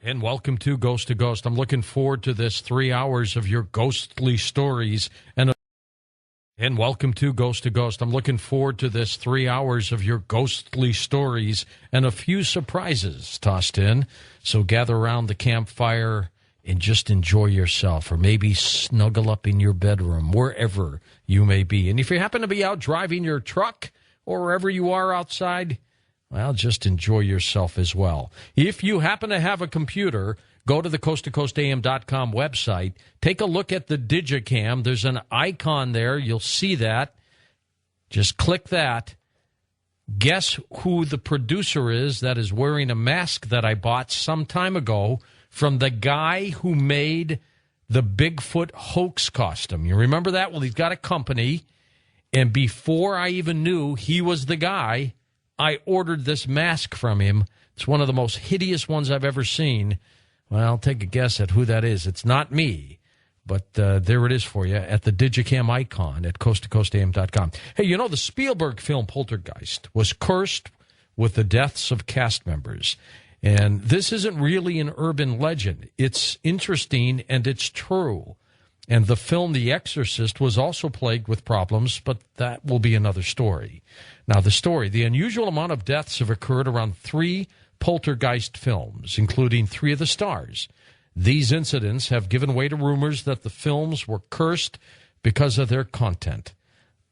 And welcome to Ghost to Ghost. I'm looking forward to this 3 hours of your ghostly stories. And welcome to Ghost to Ghost. I'm looking forward to this 3 hours of your ghostly stories and a few surprises tossed in. So gather around the campfire and just enjoy yourself, or maybe snuggle up in your bedroom, wherever you may be. And if you happen to be out driving your truck or wherever you are outside, well, just enjoy yourself as well. If you happen to have a computer, go to the coasttocoastam.com website. Take a look at the Digicam. There's an icon there. You'll see that. Just click that. Guess who the producer is that is wearing a mask that I bought some time ago from the guy who made the Bigfoot hoax costume. You remember that? Well, he's got a company, and before I even knew he was the guy, I ordered this mask from him. It's one of the most hideous ones I've ever seen. Well, take a guess at who that is. It's not me, but there it is for you at the Digicam icon at coasttocoastam.com. Hey, you know, the Spielberg film Poltergeist was cursed with the deaths of cast members. And this isn't really an urban legend. It's interesting, and it's true. And the film The Exorcist was also plagued with problems, but that will be another story. Now, the unusual amount of deaths have occurred around 3 Poltergeist films, including 3 of the stars. These incidents have given way to rumors that the films were cursed because of their content.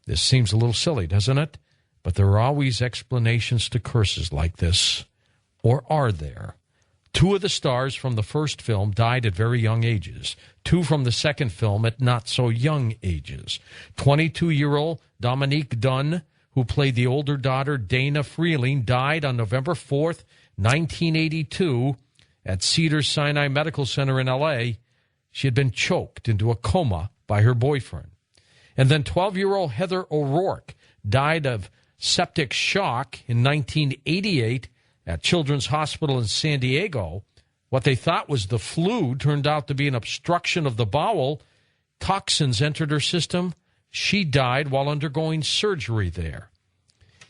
This seems a little silly, doesn't it? But there are always explanations to curses like this. Or are there? 2 of the stars from the first film died at very young ages. 2 from the second film at not-so-young ages. 22-year-old Dominique Dunn, who played the older daughter Dana Freeling, died on November 4th, 1982, at Cedars-Sinai Medical Center in L.A. She had been choked into a coma by her boyfriend. And then 12-year-old Heather O'Rourke died of septic shock in 1988 at Children's Hospital in San Diego. What they thought was the flu turned out to be an obstruction of the bowel. Toxins entered her system. She died while undergoing surgery there.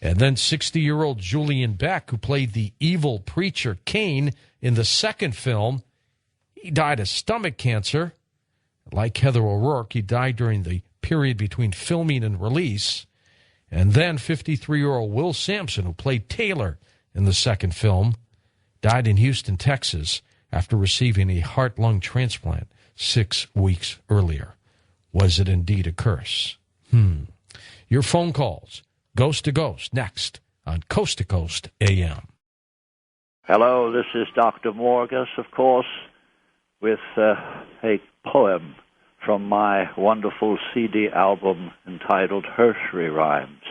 And then 60-year-old Julian Beck, who played the evil preacher Cain in the second film, he died of stomach cancer. Like Heather O'Rourke, he died during the period between filming and release. And then 53-year-old Will Sampson, who played Taylor in the second film, died in Houston, Texas, after receiving a heart-lung transplant 6 weeks earlier. Was it indeed a curse? Your phone calls, Ghost to Ghost, next on Coast to Coast AM. Hello, this is Dr. Morgus, of course, with a poem from my wonderful CD album entitled Hershey Rhymes.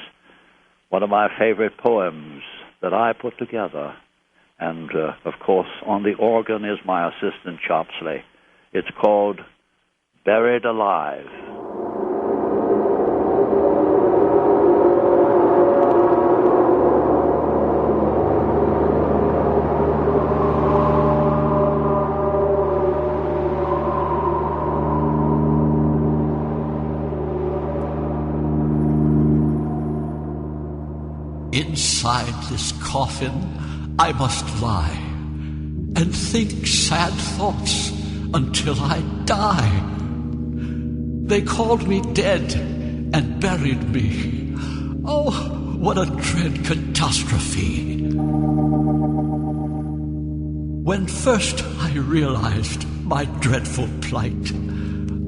One of my favorite poems that I put together. And, of course, on the organ is my assistant, Chopsley. It's called Buried Alive. Inside this coffin I must lie and think sad thoughts until I die. They called me dead and buried me. Oh, what a dread catastrophe. When first I realized my dreadful plight,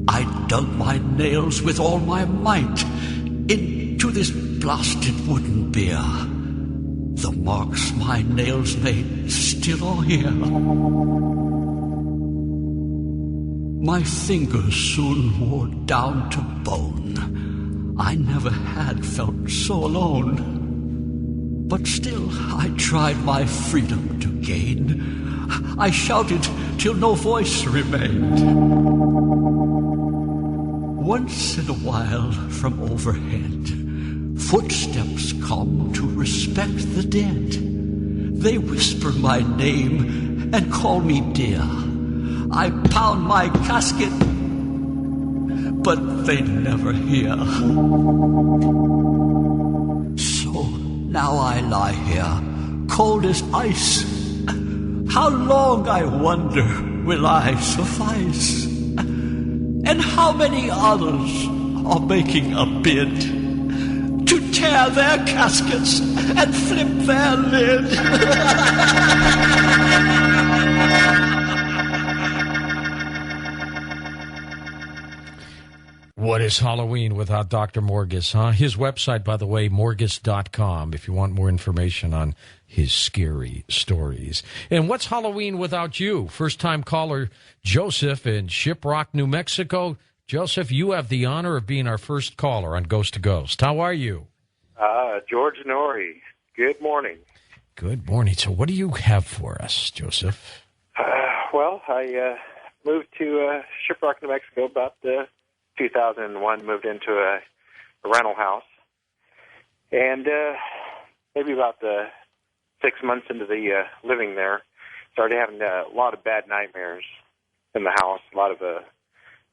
I dug my nails with all my might into this blasted wooden bier. The marks my nails made still are here. My fingers soon wore down to bone. I never had felt so alone. But still I tried my freedom to gain. I shouted till no voice remained. Once in a while from overhead, footsteps come to respect the dead. They whisper my name and call me dear. I pound my casket, but they never hear. So now I lie here, cold as ice, How long, I wonder, will I suffice? And how many others are making a bid to tear their caskets and flip their lid? What is Halloween without Dr. Morgus, huh? His website, by the way, morgus.com, if you want more information on his scary stories. And what's Halloween without you? First-time caller Joseph in Shiprock, New Mexico. Joseph, you have the honor of being our first caller on Ghost to Ghost. How are you? George Noory. Good morning. Good morning. So what do you have for us, Joseph? Well, I moved to Shiprock, New Mexico about 2001, moved into a rental house. And maybe about 6 months into the living there, started having a lot of bad nightmares in the house, a lot of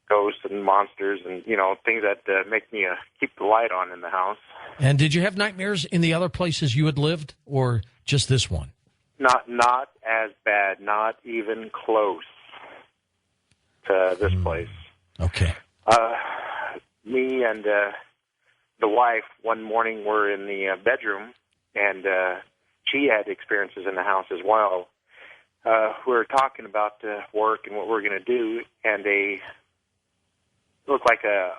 ghosts and monsters and, things that make me keep the light on in the house. And did you have nightmares in the other places you had lived, or just this one? Not as bad, not even close to this place. Okay. Me and the wife one morning were in the bedroom, and she had experiences in the house as well. We were talking about work and what we're going to do, and it looked like a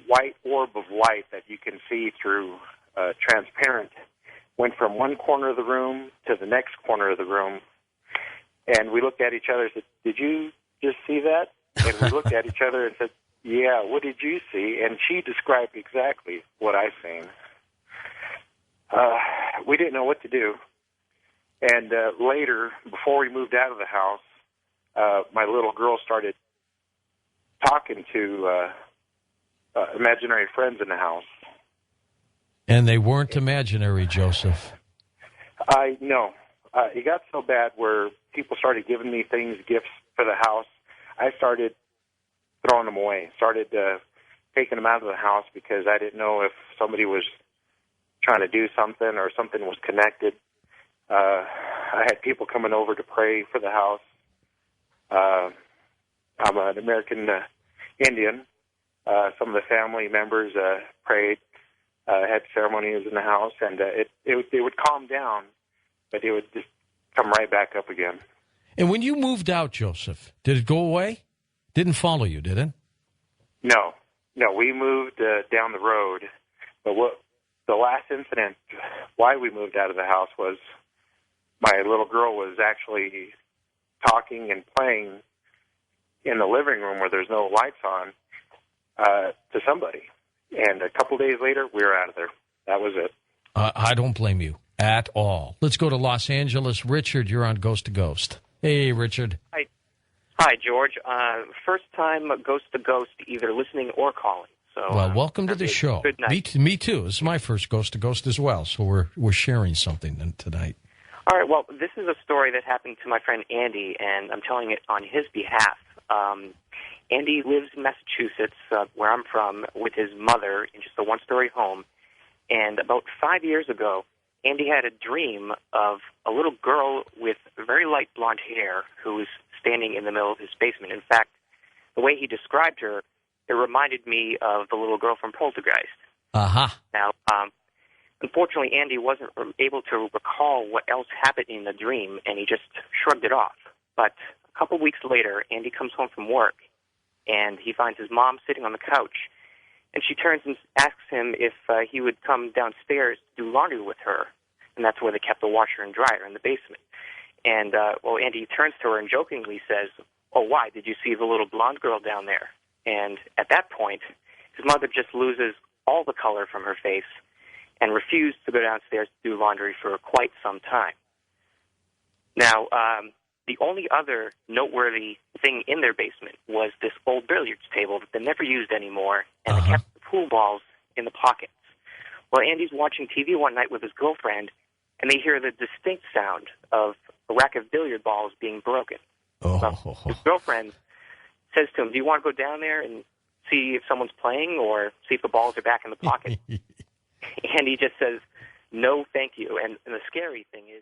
white orb of light that you can see through transparent. Went from one corner of the room to the next corner of the room, and we looked at each other and said, "Did you just see that?" And we looked at each other and said, "Yeah, what did you see?" And she described exactly what I seen. We didn't know what to do. And later, before we moved out of the house, my little girl started talking to imaginary friends in the house. And they weren't imaginary, Joseph. I know. It got so bad where people started giving me things, gifts for the house. I started throwing them away, started taking them out of the house because I didn't know if somebody was trying to do something or something was connected. I had people coming over to pray for the house. I'm an American Indian. Some of the family members prayed, had ceremonies in the house, and it would calm down, but it would just come right back up again. And when you moved out, Joseph, did it go away? Didn't follow you, did it? No, we moved down the road. But what the last incident, why we moved out of the house was my little girl was actually talking and playing in the living room where there's no lights on to somebody. And a couple days later, we were out of there. That was it. I don't blame you at all. Let's go to Los Angeles. Richard, you're on Ghost to Ghost. Hey, Richard. Hi, George. First time Ghost to Ghost, either listening or calling. So, well, welcome to the show. Good night. Me too. This is my first Ghost to Ghost as well, so we're sharing something tonight. All right, well, this is a story that happened to my friend Andy, and I'm telling it on his behalf. Andy lives in Massachusetts, where I'm from, with his mother in just a one-story home. And about 5 years ago, Andy had a dream of a little girl with very light blonde hair who was standing in the middle of his basement. In fact, the way he described her, it reminded me of the little girl from Poltergeist. Uh-huh. Now, unfortunately, Andy wasn't able to recall what else happened in the dream, and he just shrugged it off. But a couple weeks later, Andy comes home from work, and he finds his mom sitting on the couch. And she turns and asks him if he would come downstairs to do laundry with her. And that's where they kept the washer and dryer in the basement. And, Andy turns to her and jokingly says, "Oh, why? Did you see the little blonde girl down there?" And at that point, his mother just loses all the color from her face and refused to go downstairs to do laundry for quite some time. Now, the only other noteworthy thing in their basement was this old billiards table that they never used anymore, and they kept the pool balls in the pockets. Well, Andy's watching TV one night with his girlfriend, and they hear the distinct sound of a rack of billiard balls being broken. Oh. So his girlfriend says to him, "Do you want to go down there and see if someone's playing or see if the balls are back in the pocket?" And he just says, "No, thank you." And the scary thing is,